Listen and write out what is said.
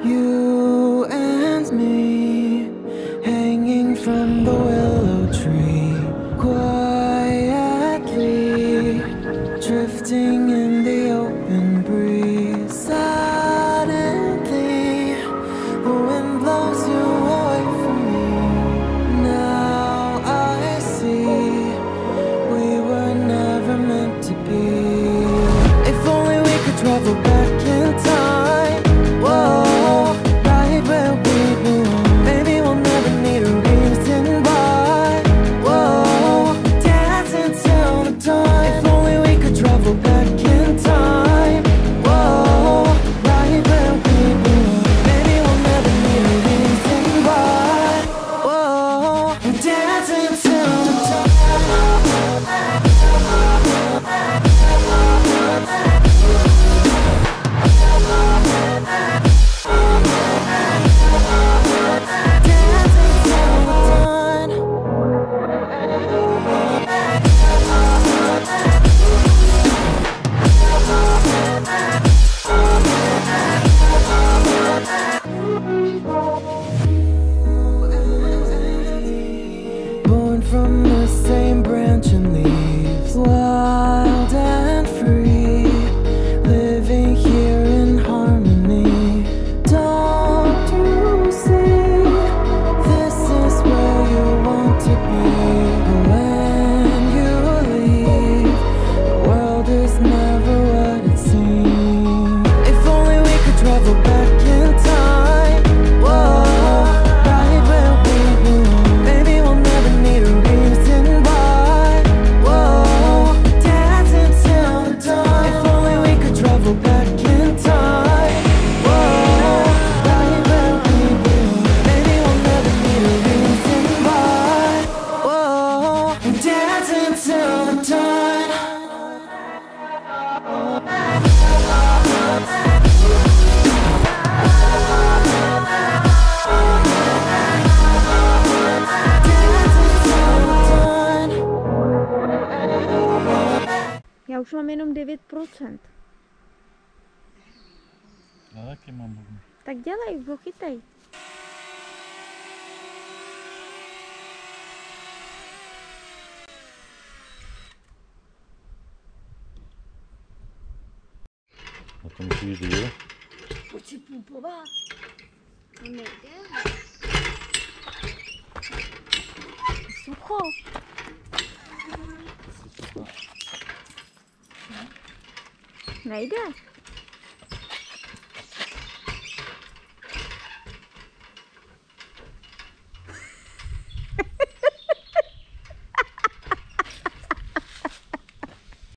You and me, hanging from the willow tree, quietly drifting in the open breeze. Suddenly, the wind blows you away from me. Now I see we were never meant to be. If only we could travel back in time. Whoa, right where we belong. Maybe we'll never need a reason why. Whoa, dance until the dawn. If only we could travel back in time. Whoa, right where we belong. Maybe we'll never need a reason why. Whoa, dance until the dawn. Born from the same branch and leaves, wild and free, living here in harmony. Don't you see, this is where you want to be. When you leave, the world is never what it seems. If only we could travel back in time. Whoa, right where we belong. Maybe we'll never need a reason why. Whoa, dance until the dawn. If only we could travel back in time. Whoa, right where we belong. Maybe we'll never need a reason why. Whoa, dance until the dawn. Já už mám jenom 9%. Já taky mám hodně. Tak dělej, ho chytej. A to musíš díl. Pojď si půlpovat. To nejde. Sucho. Nejde.